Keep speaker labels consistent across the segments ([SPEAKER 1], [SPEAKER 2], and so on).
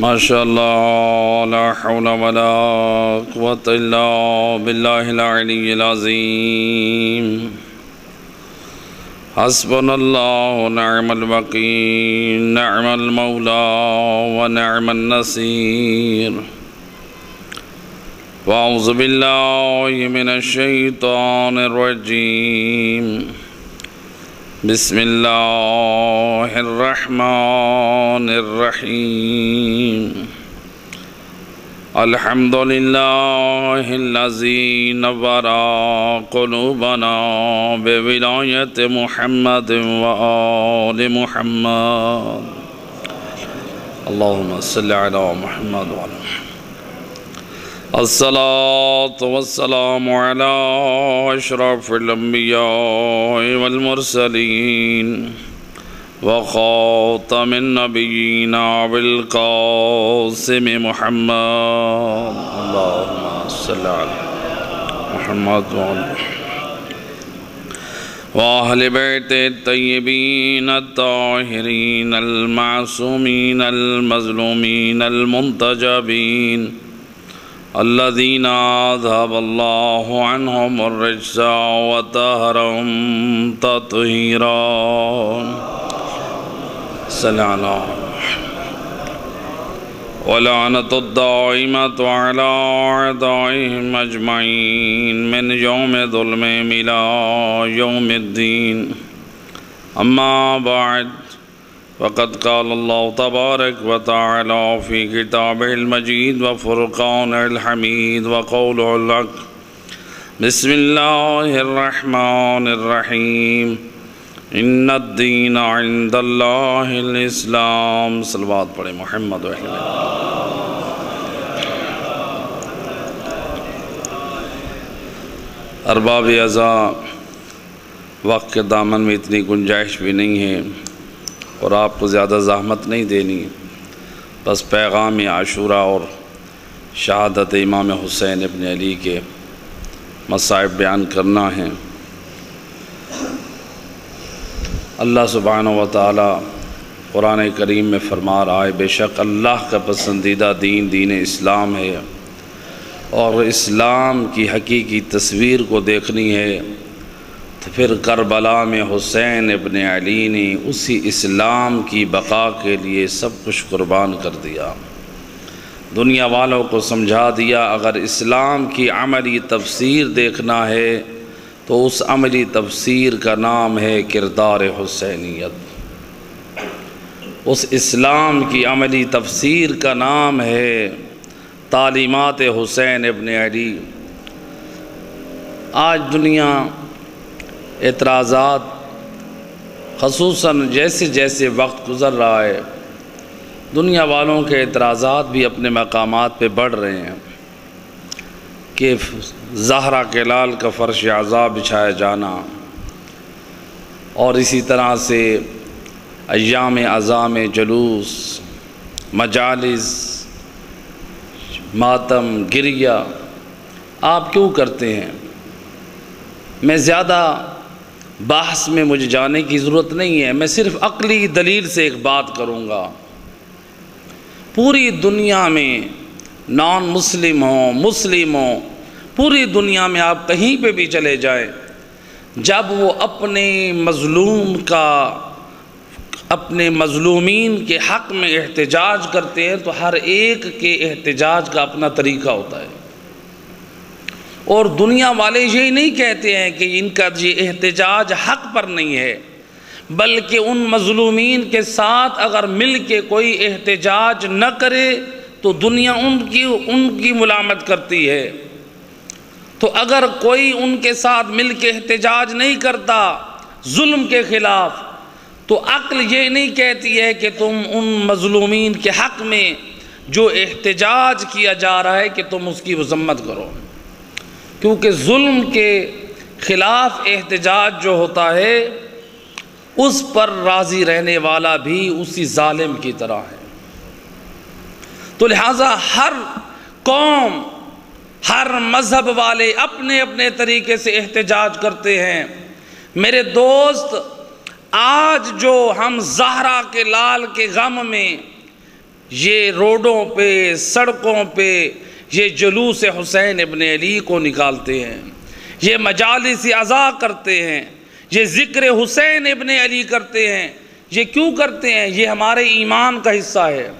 [SPEAKER 1] ماشاء اللہ لا حول ولا قوة الا باللہ العلی العظیم حسبنا اللہ نعم الوکیل نعم المولا ونعم النصیر واعوذ باللہ من الشیطان الرجیم بسم اللہ الرحمن الرحیم الحمد للہ الذی نور قلوبنا بولایت محمد وآل محمد اللہم صل علی محمد وعلی محمد الصلاة والسلام على أشرف الأنبياء والمرسلين وخاتم النبيين بالقاسم محمد اللهم صل على محمد وأهل بيت الطيبين الطاهرين المعصومين المظلومين المنتجبين الذين أذهب الله عنهم الرجس وطهرهم تطهيرا صل على ولعنة الدائمة على أعدائهم أجمعين من يوم ظلمهم إلى يوم الدين أما بعد وقد قال الله تبارك وتعالى في كتابه المجيد وفرقانه الحميد وقوله الحق بسم الله الرحمن الرحيم إن الدين عند الله الإسلام صلوات پڑھیں محمد و اہل ارباب اعضاء وقت کے دامن میں اتنی گنجائش بھی نہیں ہے اور آپ کو زیادہ زحمت نہیں دینی، بس پیغام عاشوراء اور شہادت امام حسین ابن علی کے مصائب بیان کرنا ہے۔ اللہ سبحانہ و تعالی قرآن کریم میں فرما رہا ہے بے شک اللہ کا پسندیدہ دین دین اسلام ہے، اور اسلام کی حقیقی تصویر کو دیکھنی ہے تو پھر کربلا میں حسین ابن علی نے اسی اسلام کی بقا کے لیے سب کچھ قربان کر دیا، دنیا والوں کو سمجھا دیا اگر اسلام کی عملی تفسیر دیکھنا ہے تو اس عملی تفسیر کا نام ہے کردار حسینیت، اس اسلام کی عملی تفسیر کا نام ہے تعلیمات حسین ابن علی۔ آج دنیا اعتراضات خصوصاً جیسے جیسے وقت گزر رہا ہے دنیا والوں کے اعتراضات بھی اپنے مقامات پہ بڑھ رہے ہیں کہ زہرا کے لال کا فرش عزا بچھایا جانا، اور اسی طرح سے ایام عزا میں جلوس، مجالس، ماتم، گریہ آپ کیوں کرتے ہیں؟ میں زیادہ بحث میں مجھے جانے کی ضرورت نہیں ہے، میں صرف عقلی دلیل سے ایک بات کروں گا۔ پوری دنیا میں نان مسلم ہوں مسلم ہوں، پوری دنیا میں آپ کہیں پہ بھی چلے جائیں، جب وہ اپنے مظلوم کا اپنے مظلومین کے حق میں احتجاج کرتے ہیں تو ہر ایک کے احتجاج کا اپنا طریقہ ہوتا ہے، اور دنیا والے یہی نہیں کہتے ہیں کہ ان کا یہ احتجاج حق پر نہیں ہے، بلکہ ان مظلومین کے ساتھ اگر مل کے کوئی احتجاج نہ کرے تو دنیا ان کی ملامت کرتی ہے۔ تو اگر کوئی ان کے ساتھ مل کے احتجاج نہیں کرتا ظلم کے خلاف تو عقل یہ نہیں کہتی ہے کہ تم ان مظلومین کے حق میں جو احتجاج کیا جا رہا ہے کہ تم اس کی مذمت کرو، کیونکہ ظلم کے خلاف احتجاج جو ہوتا ہے اس پر راضی رہنے والا بھی اسی ظالم کی طرح ہے۔ تو لہٰذا ہر قوم، ہر مذہب والے اپنے اپنے طریقے سے احتجاج کرتے ہیں۔ میرے دوست، آج جو ہم زہرا کے لال کے غم میں یہ روڈوں پہ سڑکوں پہ یہ جلوس حسین ابن علی کو نکالتے ہیں، یہ مجالس عزا کرتے ہیں، یہ ذکر حسین ابن علی کرتے ہیں۔ یہ کیوں کرتے ہیں؟ یہ ہمارے ایمان کا حصہ ہے،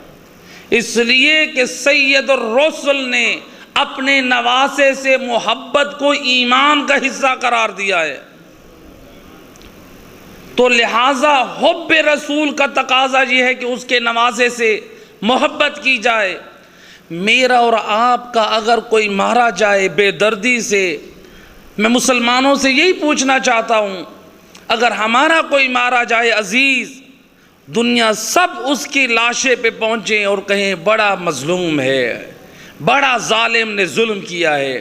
[SPEAKER 1] اس لیے کہ سید الرسل نے اپنے نواسے سے محبت کو ایمان کا حصہ قرار دیا ہے، تو لہٰذا حب رسول کا تقاضا یہ ہے کہ اس کے نواسے سے محبت کی جائے۔ میرا اور آپ کا اگر کوئی مارا جائے بے دردی سے، میں مسلمانوں سے یہی پوچھنا چاہتا ہوں، اگر ہمارا کوئی مارا جائے عزیز، دنیا سب اس کی لاشیں پہ پہنچیں اور کہیں بڑا مظلوم ہے، بڑا ظالم نے ظلم کیا ہے،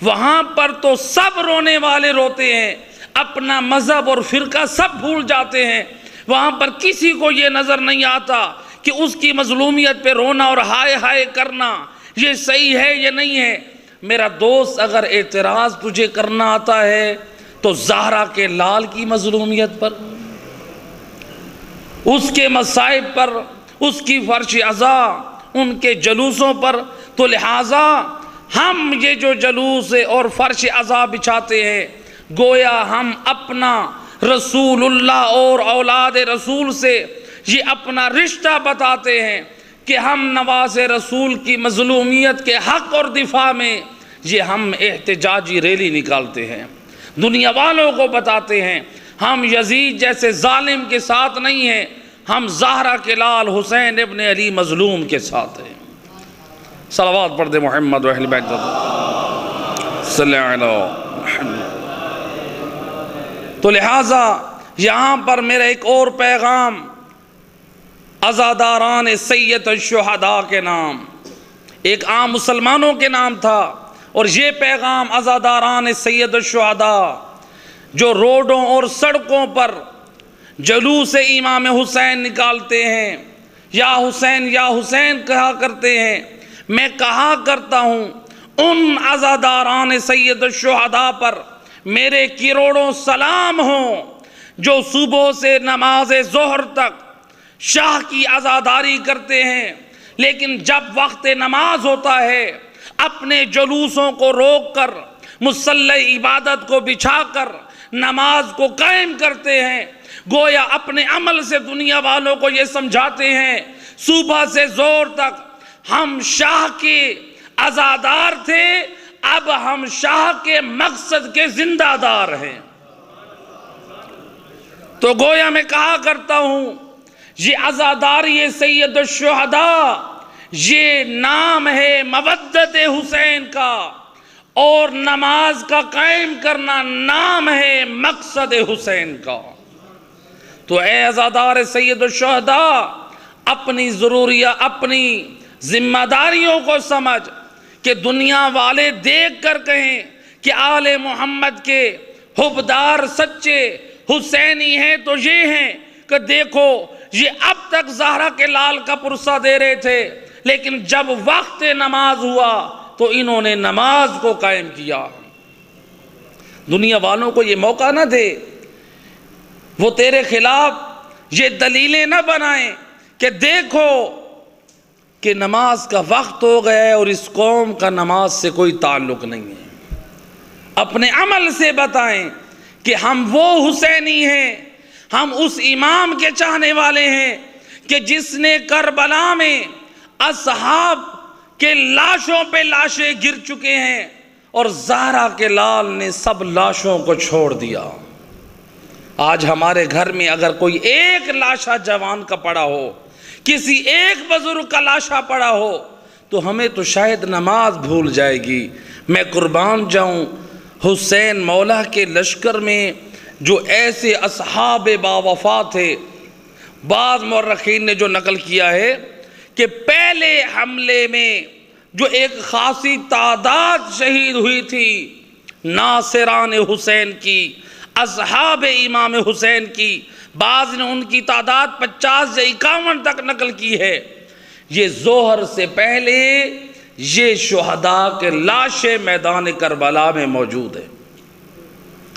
[SPEAKER 1] وہاں پر تو سب رونے والے روتے ہیں، اپنا مذہب اور فرقہ سب بھول جاتے ہیں، وہاں پر کسی کو یہ نظر نہیں آتا کہ اس کی مظلومیت پہ رونا اور ہائے ہائے کرنا یہ صحیح ہے یا نہیں ہے۔ میرا دوست، اگر اعتراض تجھے کرنا آتا ہے تو زہرا کے لال کی مظلومیت پر، اس کے مصائب پر، اس کی فرش عزا، ان کے جلوسوں پر، تو لہٰذا ہم یہ جو جلوس اور فرش عزا بچھاتے ہیں، گویا ہم اپنا رسول اللہ اور اولاد رسول سے یہ اپنا رشتہ بتاتے ہیں کہ ہم نواز رسول کی مظلومیت کے حق اور دفاع میں یہ ہم احتجاجی ریلی نکالتے ہیں، دنیا والوں کو بتاتے ہیں ہم یزید جیسے ظالم کے ساتھ نہیں ہیں، ہم زہرا کے لال حسین ابن علی مظلوم کے ساتھ ہیں۔ صلوات پڑھ دے محمد و اہل بیت صلی اللہ علیہ محمد۔ تو لہٰذا یہاں پر میرا ایک اور پیغام عزاداران سید الشہداء کے نام، ایک عام مسلمانوں کے نام تھا، اور یہ پیغام عزاداران سید الشہداء جو روڈوں اور سڑکوں پر جلوس امام حسین نکالتے ہیں، یا حسین کہا کرتے ہیں، میں کہا کرتا ہوں ان عزاداران سید الشہداء پر میرے کروڑوں سلام ہوں جو صبح سے نماز ظہر تک شاہ کی عزاداری کرتے ہیں، لیکن جب وقت نماز ہوتا ہے اپنے جلوسوں کو روک کر مصلی عبادت کو بچھا کر نماز کو قائم کرتے ہیں، گویا اپنے عمل سے دنیا والوں کو یہ سمجھاتے ہیں صبح سے زور تک ہم شاہ کے عزادار تھے، اب ہم شاہ کے مقصد کے زندہ دار ہیں۔ تو گویا میں کہا کرتا ہوں یہ عزاداری سید الشہداء یہ نام ہے مودت حسین کا، اور نماز کا قائم کرنا نام ہے مقصد حسین کا۔ تو اے عزادار سید الشہداء، اپنی ضروریات، اپنی ذمہ داریوں کو سمجھ کہ دنیا والے دیکھ کر کہیں کہ آل محمد کے حبدار سچے حسینی ہیں تو یہ ہیں کہ دیکھو یہ اب تک زہرا کے لال کا پرسہ دے رہے تھے، لیکن جب وقت نماز ہوا تو انہوں نے نماز کو قائم کیا۔ دنیا والوں کو یہ موقع نہ دے، وہ تیرے خلاف یہ دلیلیں نہ بنائیں کہ دیکھو کہ نماز کا وقت ہو گیا ہے اور اس قوم کا نماز سے کوئی تعلق نہیں ہے۔ اپنے عمل سے بتائیں کہ ہم وہ حسینی ہیں، ہم اس امام کے چاہنے والے ہیں کہ جس نے کربلا میں اصحاب کے لاشوں پہ لاشیں گر چکے ہیں اور زہرا کے لال نے سب لاشوں کو چھوڑ دیا۔ آج ہمارے گھر میں اگر کوئی ایک لاشا جوان کا پڑا ہو، کسی ایک بزرگ کا لاشا پڑا ہو، تو ہمیں تو شاید نماز بھول جائے گی۔ میں قربان جاؤں حسین مولا کے لشکر میں جو ایسے اصحاب باوفا تھے، بعض مورخین نے جو نقل کیا ہے کہ پہلے حملے میں جو ایک خاصی تعداد شہید ہوئی تھی ناصران حسین کی، اصحاب امام حسین کی، بعض نے ان کی تعداد 50 یا 51 تک نقل کی ہے۔ یہ ظہر سے پہلے یہ شہداء کے لاشیں میدان کربلا میں موجود ہیں،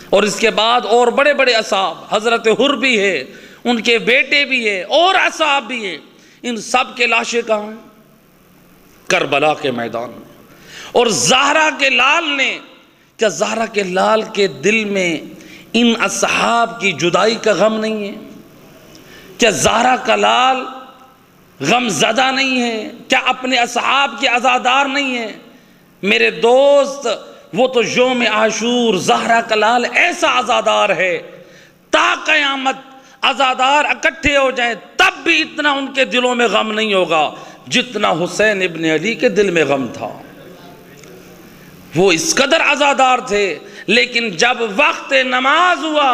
[SPEAKER 1] اور اس کے بعد اور بڑے بڑے اصحاب، حضرت حر بھی ہے، ان کے بیٹے بھی ہیں اور اصحاب بھی ہیں، ان سب کے لاشیں کہاں ہیں؟ کربلا کے میدان میں۔ اور زہرا کے لال نے، کیا زہرا کے لال کے دل میں ان اصحاب کی جدائی کا غم نہیں ہے؟ کیا زہرا کا لال غم زدہ نہیں ہے؟ کیا اپنے اصحاب کے عزادار نہیں ہے؟ میرے دوست، وہ تو یوم عاشور زہرا کا لال ایسا عزادار ہے، تا قیامت عزادار اکٹھے ہو جائیں تب بھی اتنا ان کے دلوں میں غم نہیں ہوگا جتنا حسین ابن علی کے دل میں غم تھا۔ وہ اس قدر عزادار تھے، لیکن جب وقت نماز ہوا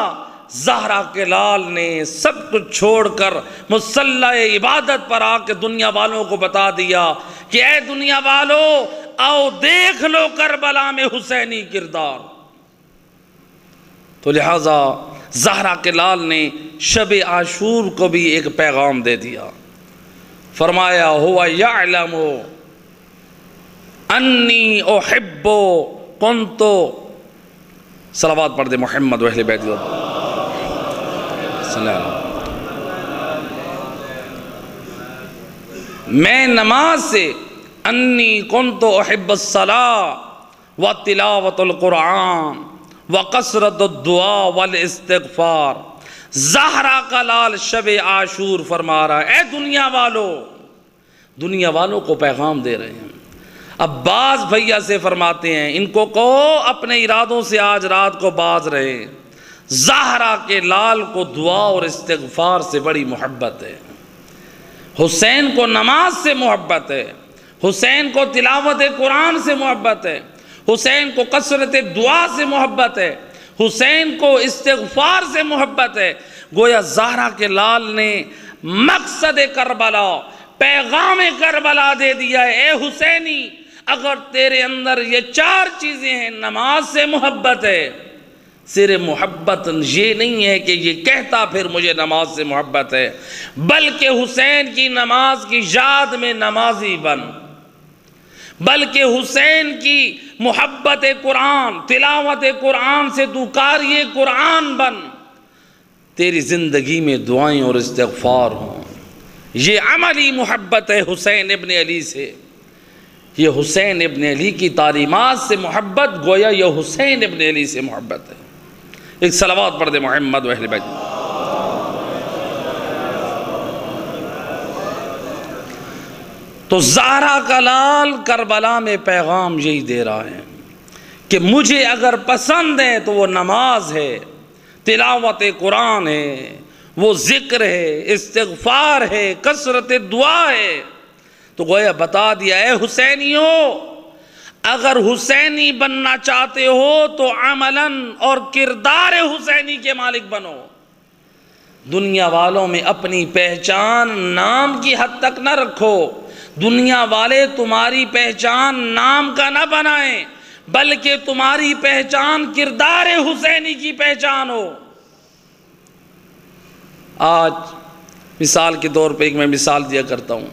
[SPEAKER 1] زہرا کے لال نے سب کچھ چھوڑ کر مصلی عبادت پر آ کے دنیا والوں کو بتا دیا کہ اے دنیا والو، آؤ دیکھ لو کربلا میں حسینی کردار۔ تو لہٰذا زہرا کے لال نے شب عاشور کو بھی ایک پیغام دے دیا، فرمایا ہوا یعلم انی احب کنتو، صلوات پڑھ دے محمد و اہل بیت میں نماز سے انی کنتو احب الصلاة و تلاوت القرآن و کثرت الدعاء والاستغفار۔ زہرا کا لال شب عاشور فرما رہا ہے، اے دنیا والوں کو پیغام دے رہے ہیں۔ عباس بھیا سے فرماتے ہیں ان کو کہو اپنے ارادوں سے آج رات کو باز رہے۔ زہرا کے لال کو دعا اور استغفار سے بڑی محبت ہے، حسین کو نماز سے محبت ہے، حسین کو تلاوت قرآن سے محبت ہے، حسین کو کثرت دعا سے محبت ہے، حسین کو استغفار سے محبت ہے۔ گویا زہرا کے لال نے مقصد کربلا، پیغام کربلا دے دیا ہے، اے حسینی اگر تیرے اندر یہ چار چیزیں ہیں، نماز سے محبت ہے، صرف محبت یہ نہیں ہے کہ یہ کہتا پھر مجھے نماز سے محبت ہے، بلکہ حسین کی نماز کی یاد میں نمازی بن، بلکہ حسین کی محبت قرآن، تلاوت قرآن سے تو قاری قرآن بن، تیری زندگی میں دعائیں اور استغفار ہوں۔ یہ عملی محبت ہے حسین ابن علی سے، یہ حسین ابن علی کی تعلیمات سے محبت، گویا یہ حسین ابن علی سے محبت ہے۔ ایک صلوات پڑھ دے محمد و اہل بیت۔ تو زہرا کا لال کربلا میں پیغام یہی دے رہا ہے کہ مجھے اگر پسند ہے تو وہ نماز ہے، تلاوت قرآن ہے، وہ ذکر ہے، استغفار ہے، کثرت دعا ہے۔ تو گویا بتا دیا اے حسینیو، اگر حسینی بننا چاہتے ہو تو عملاً اور کردار حسینی کے مالک بنو۔ دنیا والوں میں اپنی پہچان نام کی حد تک نہ رکھو، دنیا والے تمہاری پہچان نام کا نہ بنائیں، بلکہ تمہاری پہچان کردار حسینی کی پہچان ہو۔ آج مثال کے طور پہ ایک میں مثال دیا کرتا ہوں،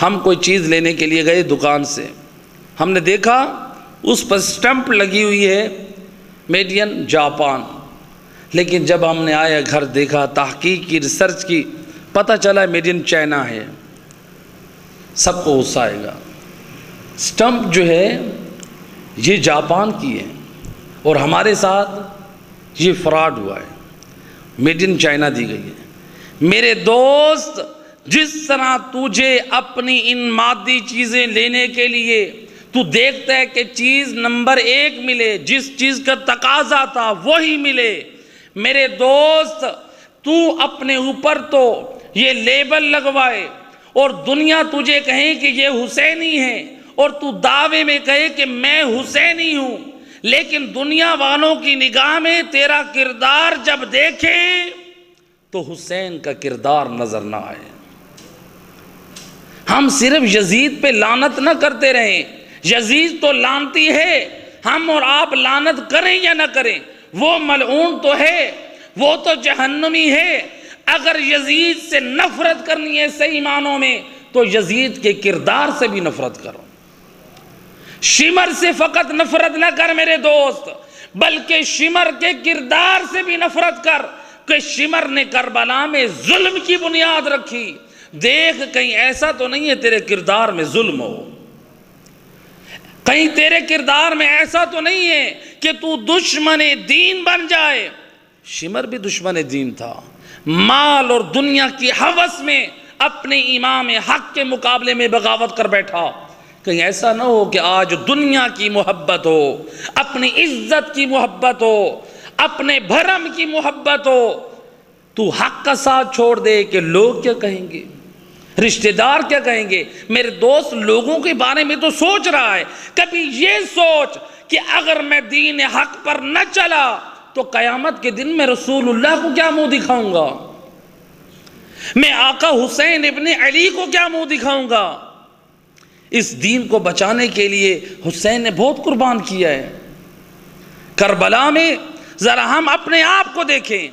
[SPEAKER 1] ہم کوئی چیز لینے کے لیے گئے دکان سے، ہم نے دیکھا اس پر سٹمپ لگی ہوئی ہے میڈ ان جاپان، لیکن جب ہم نے آیا گھر دیکھا، تحقیق کی، ریسرچ کی، پتہ چلا میڈ ان چائنا ہے۔ سب کو غصہ آئے گا، سٹمپ جو ہے یہ جاپان کی ہے اور ہمارے ساتھ یہ فراڈ ہوا ہے، میڈ ان چائنا دی گئی ہے۔ میرے دوست، جس طرح تجھے اپنی ان مادی چیزیں لینے کے لیے تو دیکھتا ہے کہ چیز نمبر 1 ملے، جس چیز کا تقاضا تھا وہی ملے، میرے دوست تو اپنے اوپر تو یہ لیبل لگوائے اور دنیا تجھے کہے کہ یہ حسینی ہے اور تو دعوے میں کہے کہ میں حسینی ہوں، لیکن دنیا والوں کی نگاہ میں تیرا کردار جب دیکھے تو حسین کا کردار نظر نہ آئے۔ ہم صرف یزید پہ لعنت نہ کرتے رہیں، یزید تو لعنتی ہے، ہم اور آپ لعنت کریں یا نہ کریں، وہ ملعون تو ہے، وہ تو جہنمی ہے۔ اگر یزید سے نفرت کرنی ہے صحیح معنوں میں تو یزید کے کردار سے بھی نفرت کرو۔ شمر سے فقط نفرت نہ کر میرے دوست، بلکہ شمر کے کردار سے بھی نفرت کر، کہ شمر نے کربلا میں ظلم کی بنیاد رکھی، دیکھ کہیں ایسا تو نہیں ہے تیرے کردار میں ظلم ہو، کہیں تیرے کردار میں ایسا تو نہیں ہے کہ تو دشمن دین بن جائے۔ شمر بھی دشمن دین تھا، مال اور دنیا کی ہوس میں اپنے امام حق کے مقابلے میں بغاوت کر بیٹھا۔ کہیں ایسا نہ ہو کہ آج دنیا کی محبت ہو، اپنی عزت کی محبت ہو، اپنے بھرم کی محبت ہو، تو حق کا ساتھ چھوڑ دے کہ لوگ کیا کہیں گے، رشتہ دار کیا کہیں گے۔ میرے دوست لوگوں کے بارے میں تو سوچ رہا ہے، کبھی یہ سوچ کہ اگر میں دین حق پر نہ چلا تو قیامت کے دن میں رسول اللہ کو کیا منہ دکھاؤں گا، میں آقا حسین ابن علی کو کیا منہ دکھاؤں گا۔ اس دین کو بچانے کے لیے حسین نے بہت قربان کیا ہے۔ کربلا میں ذرا ہم اپنے آپ کو دیکھیں،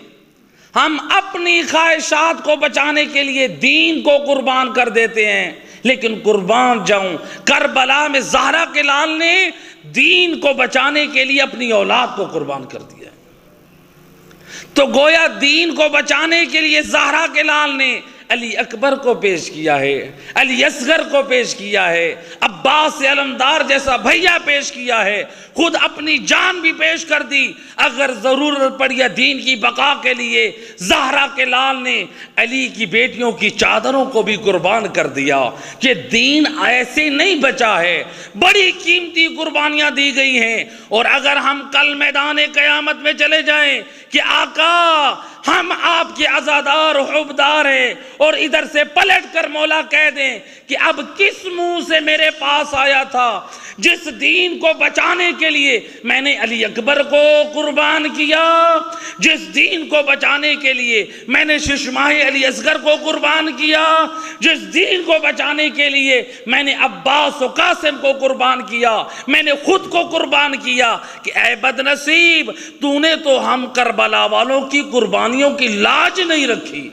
[SPEAKER 1] ہم اپنی خواہشات کو بچانے کے لیے دین کو قربان کر دیتے ہیں، لیکن قربان جاؤں کربلا میں زہرا کے لال نے دین کو بچانے کے لیے اپنی اولاد کو قربان کر دیا۔ تو گویا دین کو بچانے کے لیے زہرا کے لال نے علی اکبر کو پیش کیا ہے، علی اصغر کو پیش کیا ہے، عباس علمدار جیسا بھیا پیش کیا ہے، خود اپنی جان بھی پیش کر دی۔ اگر ضرورت پڑی دین کی بقا کے لیے زہرا کے لال نے علی کی بیٹیوں کی چادروں کو بھی قربان کر دیا کہ دین ایسے نہیں بچا ہے، بڑی قیمتی قربانیاں دی گئی ہیں۔ اور اگر ہم کل میدان قیامت میں چلے جائیں کہ آقا ہم آپ کے عزادار و حبدار ہیں، اور ادھر سے پلٹ کر مولا کہہ دیں کہ اب کس منہ سے میرے پاس آیا تھا، جس دین کو بچانے کے لیے میں نے علی اکبر کو قربان کیا، جس دین کو بچانے کے لیے میں نے ششماہ علی اصغر کو قربان کیا، جس دین کو بچانے کے لیے میں نے عباس و قاسم کو قربان کیا، میں نے خود کو قربان کیا، کہ اے بد نصیب تو نے تو ہم کربلا والوں کی قربانیوں کی لاج نہیں رکھی۔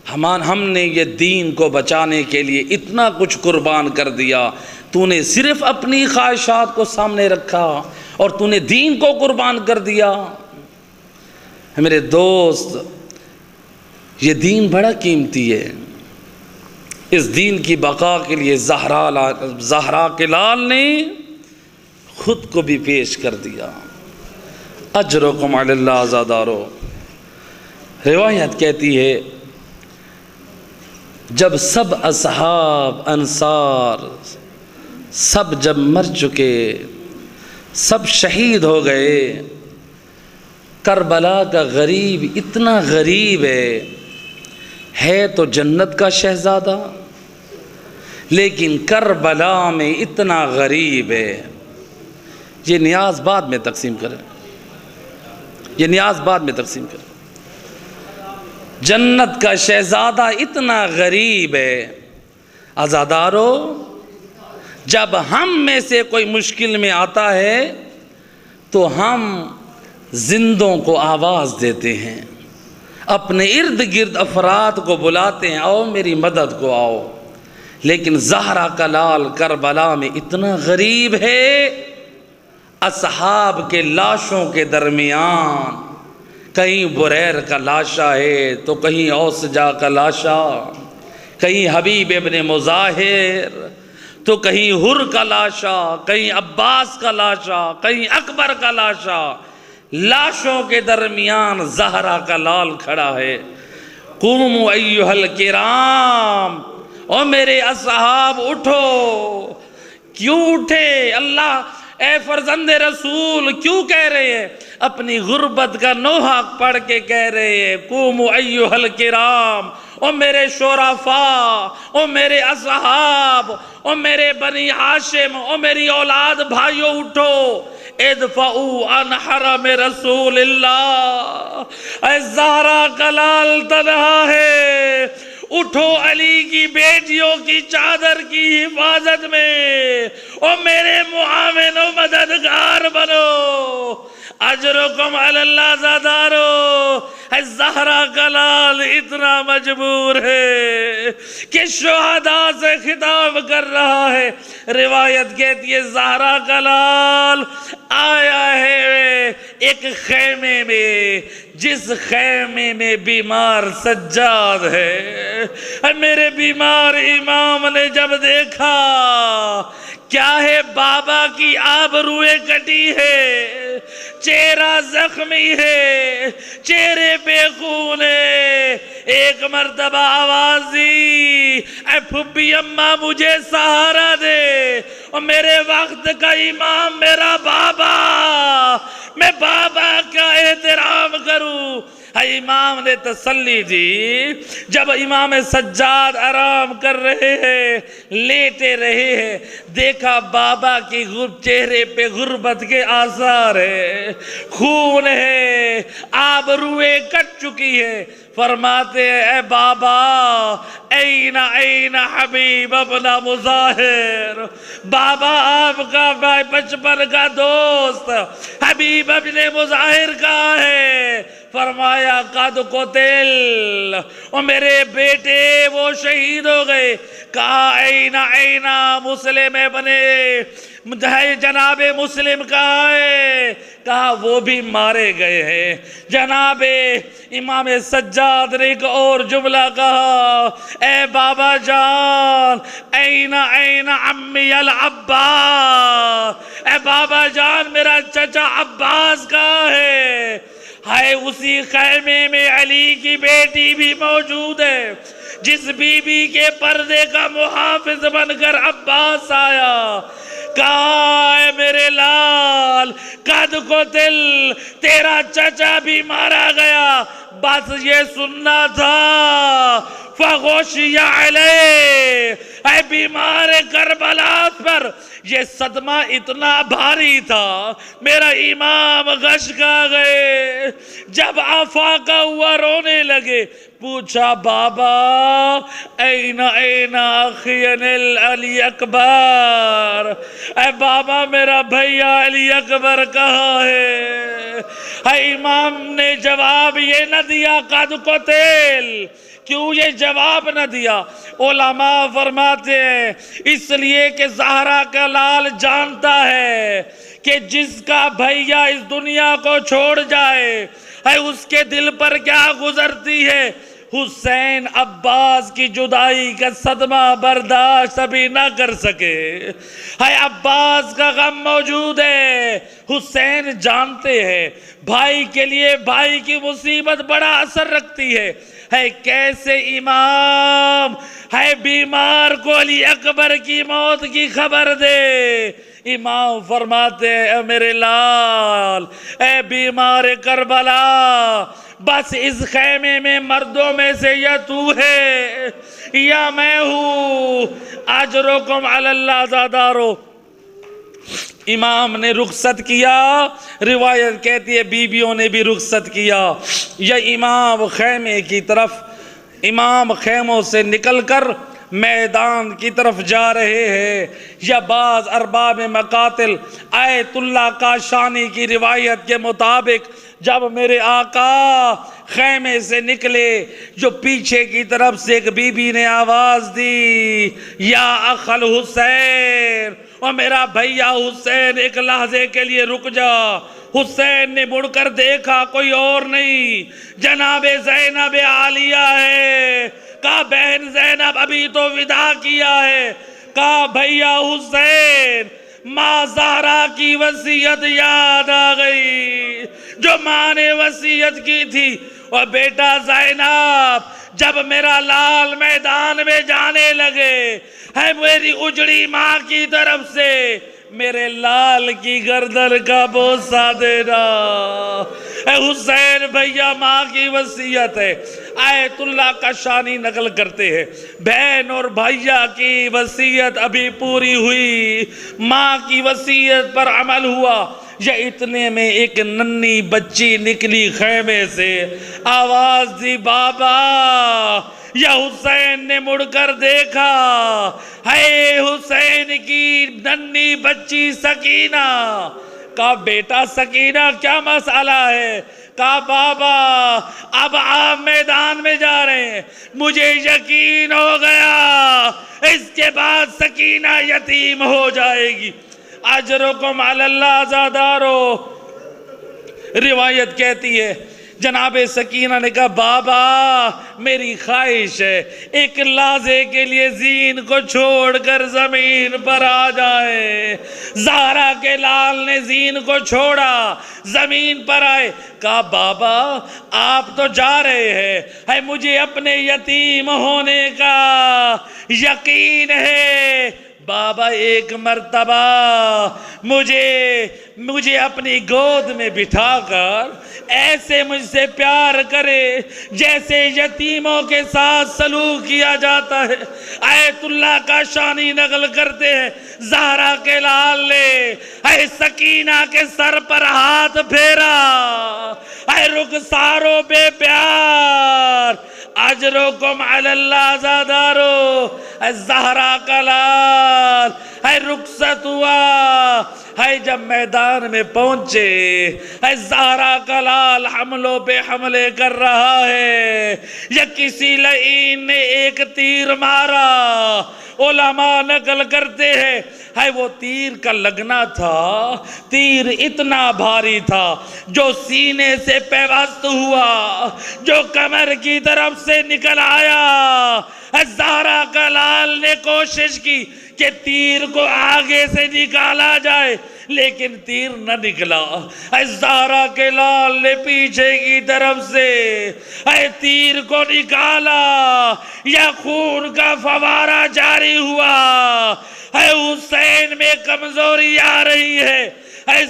[SPEAKER 1] ہم نے یہ دین کو بچانے کے لیے اتنا کچھ قربان کر دیا، تو نے صرف اپنی خواہشات کو سامنے رکھا اور تو نے دین کو قربان کر دیا۔ میرے دوست یہ دین بڑا قیمتی ہے، اس دین کی بقا کے لیے زہرا کے لال نے خود کو بھی پیش کر دیا۔ اجرکم علی اللہ عزادارو۔ روایت کہتی ہے جب سب اصحاب انصار سب جب مر چکے، سب شہید ہو گئے، کربلا کا غریب اتنا غریب ہے تو جنت کا شہزادہ، لیکن کربلا میں اتنا غریب ہے۔ یہ نیاز بعد میں تقسیم کریں، یہ نیاز بعد میں تقسیم کریں۔ جنت کا شہزادہ اتنا غریب ہے۔ عزادارو جب ہم میں سے کوئی مشکل میں آتا ہے تو ہم زندوں کو آواز دیتے ہیں، اپنے ارد گرد افراد کو بلاتے ہیں، آؤ میری مدد کو آؤ۔ لیکن زہرا کا لال کربلا میں اتنا غریب ہے، اصحاب کے لاشوں کے درمیان کہیں بریر کا لاشا ہے تو کہیں اوسجا کا لاشا، کہیں حبیب ابن مظاہر تو کہیں حر کا لاشا، کہیں عباس کا لاشا، کہیں اکبر کا لاشا، لاشوں کے درمیان زہرا کا لال کھڑا ہے۔ قوموا ایھا الکرام، او میرے اصحاب اٹھو۔ کیوں اٹھے اللہ؟ اے فرزند رسول کیوں کہہ رہے ہیں؟ اپنی غربت کا نوحہ پڑھ کے کہہ رہے ہیں قوموا ایھا الکرام، او میرے شرفاء، او میرے اصحاب، او میرے بنی ہاشم، او میری اولاد بھائیو اٹھو۔ ادفعوا عن حرم رسول اللہ، اے زہرا کا لال تنہا ہے، اٹھو علی کی بیٹیوں کی چادر کی حفاظت میں، او میرے معاون و مددگار بنو۔ اجرکم علی اللہ زادارو، زہرا کا لال اتنا مجبور ہے کہ شہداء سے خطاب کر رہا ہے۔ روایت کہتی ہے زہرا کا لال آیا ہے ایک خیمے میں، جس خیمے میں بیمار سجاد ہے۔ میرے بیمار امام نے جب دیکھا کیا ہے، بابا کی آبروئیں کٹی ہے، چہرہ زخمی ہے، چہرے پہ خون ہے، ایک مرتبہ آواز دی، اے پھپھی اماں مجھے سہارا دے، اور میرے وقت کا امام میرا بابا، میں بابا کا احترام کروں۔ امام نے تسلی دی۔ جب امام سجاد آرام کر رہے ہیں، لیٹے رہے ہیں، دیکھا بابا کی چہرے پہ غربت کے آثار ہے، خون ہے، آبروئیں کٹ چکی ہے۔ فرماتے ہیں اے بابا این حبیب ابن مظاہر، بابا آپ کا بچپن کا دوست حبیب ابن مظاہر کہاں ہے؟ فرمایا قد قتل، اور میرے بیٹے وہ شہید ہو گئے۔ کہا این مسلم ابن جناب مسلم کہاں ہے؟ کہا وہ بھی مارے گئے ہیں۔ جناب امام سجاد نے ایک اور جملہ کہا، اے بابا جان این عمی العباس، اے بابا جان میرا چچا عباس کہاں ہے؟ ہائے اسی خیمے میں علی کی بیٹی بھی موجود ہے، جس بی بی کے پردے کا محافظ بن کر عباس آیا۔ کہا اے میرے لال قد قتل، تیرا چچا بھی مارا گیا، بس یہ سننا تھا فغشی علیہ، اے بیمار کربلا پر یہ صدمہ اتنا بھاری تھا، میرا امام غش کھا گئے۔ جب آفاقہ ہوا رونے لگے، پوچھا بابا این اخی علی اکبر، اے بابا میرا بھیا علی اکبر کہاں ہے؟ امام نے جواب یہ نہ دیا قد قتل۔ کیوں یہ جواب نہ دیا؟ علماء فرماتے ہیں اس لیے کہ زہرا کا لال جانتا ہے کہ جس کا بھیا اس دنیا کو چھوڑ جائے اس کے دل پر کیا گزرتی ہے۔ حسین عباس کی جدائی کا صدمہ برداشت ابھی نہ کر سکے، عباس کا غم موجود ہے۔ حسین جانتے ہیں بھائی کے لیے بھائی کی مصیبت بڑا اثر رکھتی ہے۔ کیسے امام بیمار کو علی اکبر کی موت کی خبر دے؟ امام فرماتے اے میرے لال، اے بیمار کربلا، بس اس خیمے میں مردوں میں سے یا تو ہے یا میں ہوں، اجرکم علی اللہ زادارو۔ امام نے رخصت کیا، روایت کہتی ہے بیویوں نے بھی رخصت کیا۔ یہ امام خیمے کی طرف، امام خیموں سے نکل کر میدان کی طرف جا رہے ہیں۔ یا بعض ارباب مقاتل آیت اللہ کاشانی کی روایت کے مطابق جب میرے آقا خیمے سے نکلے، جو پیچھے کی طرف سے ایک بی بی نے آواز دی یا اخ الحسین، اور میرا بھیا حسین ایک لحظے کے لیے رک جا۔ حسین نے مڑ کر دیکھا، کوئی اور نہیں، جناب زینب عالیہ ہے۔ کہا بہن زینب ابھی تو ودا کیا ہے۔ کہا بھیا حسین، ماں زہرا کی وصیت یاد آ گئی جو ماں نے وصیت کی تھی، اور بیٹا زینب جب میرا لال میدان میں جانے لگے ہے میری اجڑی ماں کی طرف سے میرے لال کی گردن کا بوسہ دینا۔ اے حسین بھیا ماں کی وصیت ہے۔ آیت اللہ کا شانی نقل کرتے ہیں بہن اور بھیا کی وصیت ابھی پوری ہوئی، ماں کی وصیت پر عمل ہوا۔ یا اتنے میں ایک ننھی بچی نکلی خیمے سے، آواز دی بابا۔ یا حسین نے مڑ کر دیکھا، ہے حسین کی ننھی بچی سکینہ کہا بیٹا سکینہ کیا مسئلہ ہے؟ کہا بابا اب آپ میدان میں جا رہے ہیں، مجھے یقین ہو گیا اس کے بعد سکینہ یتیم ہو جائے گی۔ اجرکم علی اللہ عزادارو، روایت کہتی ہے جناب سکینہ نے کہا بابا میری خواہش ہے ایک لحظے کے لیے زین کو چھوڑ کر زمین پر آ جائے۔ زہرا کے لال نے زین کو چھوڑا، زمین پر آئے۔ کہا بابا آپ تو جا رہے ہیں، ہے مجھے اپنے یتیم ہونے کا یقین ہے۔ بابا ایک مرتبہ مجھے اپنی گود میں بٹھا کر ایسے مجھ سے پیار کرے جیسے یتیموں کے ساتھ سلوک کیا جاتا ہے۔ آیت اللہ کا شانی نقل کرتے ہیں زہرا کے لال نے اے سکینہ کے سر پر ہاتھ پھیرا، اے رخسارو بے پیار، اجرکم علی اللہ عزادارو، اے زہرا کا لال، اے رخصت ہوا، اے جب میدان میں پہنچے، اے زہرا کا لال حملوں پہ حملے کر رہا ہے، یا کسی لعین نے ایک تیر مارا۔ علماء نقل کرتے ہیں ہے وہ تیر کا لگنا تھا، تیر اتنا بھاری تھا جو سینے سے پیوست ہوا، جو کمر کی طرف سے نکل آیا۔ زہرا کا لال نے کوشش کی کہ تیر کو آگے سے نکالا جائے لیکن تیر نہ نکلا۔ زہرا کے لال نے پیچھے کی طرف سے تیر کو نکالا، یا خون کا فوارہ جاری ہوا۔ حسین میں کمزوری آ رہی ہے،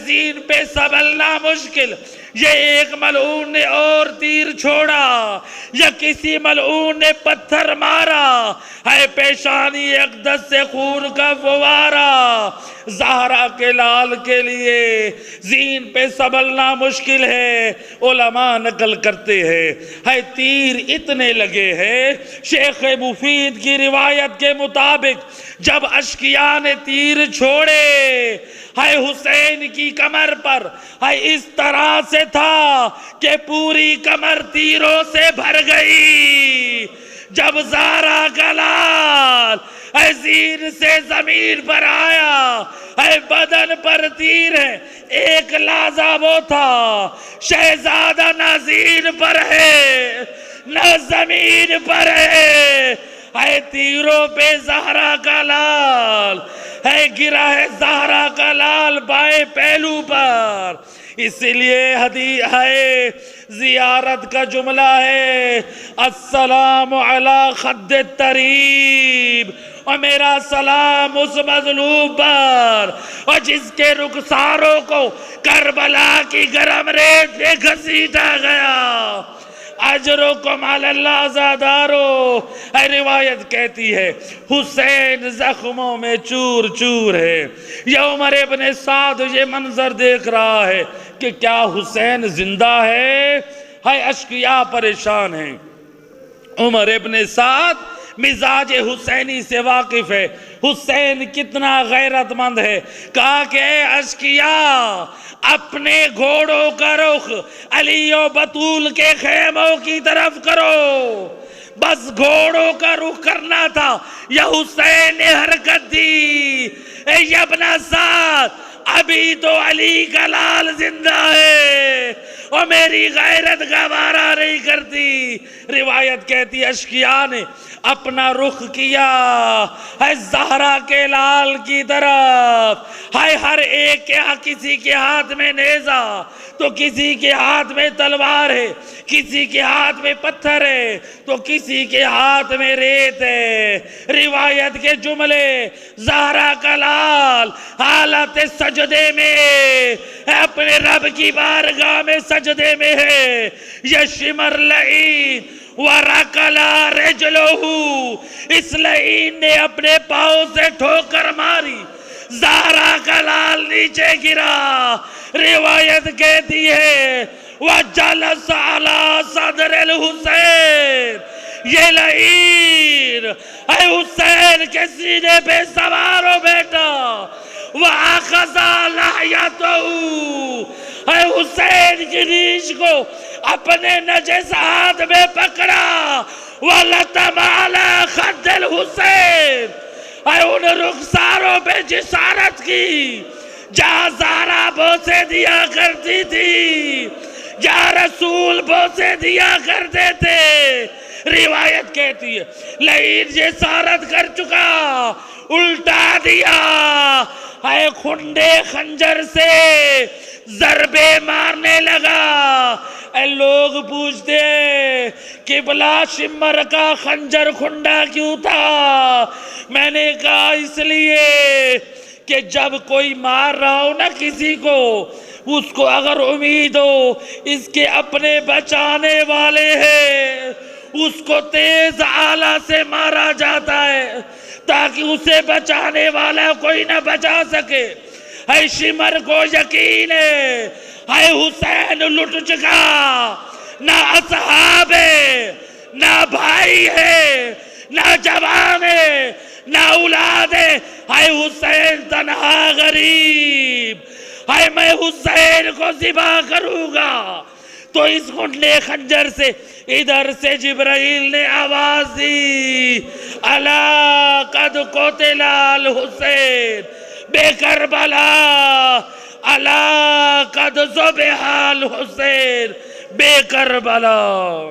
[SPEAKER 1] زین پہ سنبھلنا مشکل۔ یہ ایک ملعون نے اور تیر چھوڑا، یا کسی ملعون نے پتھر مارا، ہے پیشانی اقدس سے خون کا فوارہ۔ زہرا کے لال کے لیے زین پہ سنبھلنا مشکل ہے۔ علماء نقل کرتے ہیں ہے تیر اتنے لگے ہیں، شیخ مفید کی روایت کے مطابق جب اشقیاء نے تیر چھوڑے ہے حسین کی کمر پر، ہے اس طرح سے تھا کہ پوری کمر تیروں سے بھر گئی۔ جب زہرا کا لال زین سے زمین پر آیا، بدن پر تیر ہے، ایک لحظہ وہ تھا شہزادہ نہ زین پر ہے نہ زمین پر ہے، تیروں پہ زہرا کا لال گرا ہے، زہرا کا لال بائیں پہلو پر۔ اس لیے حدیث ہے، زیارت کا جملہ ہے السلام علی خد الطریب، اور میرا سلام اس مظلوم پر اور جس کے رخساروں کو کربلا کی گرم ریت میں گھسیٹا گیا۔ اجرکم علی اللہ عزادارو، روایت کہتی ہے حسین زخموں میں چور چور ہے۔ یہ عمر ابن سعد یہ منظر دیکھ رہا ہے کہ کیا حسین زندہ ہے؟ اشقیاء پریشان ہیں۔ عمر ابن سعد مزاج حسینی سے واقف ہے، حسین کتنا غیرت مند ہے۔ کہا کہ اے اشقیاء، اپنے گھوڑوں کا رخ علی و بطول کے خیموں کی طرف کرو۔ بس گھوڑوں کا رخ کرنا تھا، یا حسین نے حرکت دی، اے ابن سعد ابھی تو علی کا لال زندہ ہے اور میری غیرت گوارا نہیں کرتی۔ روایت کہتی اشقیاء نے اپنا رخ کیا ہے زہرا کے لال کی طرف، ہے ہر ایک کے کسی کے ہاتھ میں نیزہ تو کسی کے ہاتھ میں تلوار ہے، کسی کے ہاتھ میں پتھر ہے تو کسی کے ہاتھ میں ریت ہے۔ روایت کے جملے زہرا کا لال حالت سجدے میں اپنے رب کی بارگاہ میں سجدے میں ہے، یشمر لعین وَرَكَلَا رِجْلُهُ، اس لعین نے اپنے پاؤں سے ٹھوکر ماری، زہرا کا لال نیچے گرا۔ روایت کہتی ہے وَجَلَسَ عَلَى صَدْرِ الْحُسَيْن، یہ لعین اے حسین کے سینے پہ سوار ہو بیٹا، وَأَخَذَ لَحْيَتَهُ، اے حسین کی ریش کو اپنے نجس ہاتھ میں پکڑا، وَلَطَمَ عَلَى خَدِّ الْحُسَین، اے ان رخساروں پہ جسارت کی جہاں زہرا بوسے دیا کرتی تھی، جہاں رسول بوسے دیا کرتے تھے۔ روایت کہتی ہے لئین جسارت کر چکا، الٹا دیا، اے کھنڈے خنجر سے ضربے مارنے لگا۔ اے لوگ پوچھتے قبلہ شمر کا خنجر کھنڈا کیوں تھا؟ میں نے کہا اس لیے کہ جب کوئی مار رہا ہو نا کسی کو، اس کو اگر امید ہو اس کے اپنے بچانے والے ہیں، اس کو تیز آلہ سے مارا جاتا ہے تاکہ اسے بچانے والا کوئی نہ بچا سکے۔ اے شمر کو یقین ہے اے حسین لٹ چکا، نہ اصحاب ہے، نہ بھائی ہے، نہ جوان ہے، نہ اولاد ہے، اے حسین تنہا غریب، اے میں حسین کو ذبح کروں گا۔ تو اس کھنڈے خنجر سے ادھر سے جبرائیل نے آواز دی، الا قد قتل الحسین بے کربلا، الا قد ذبح الحسین بے کربلا۔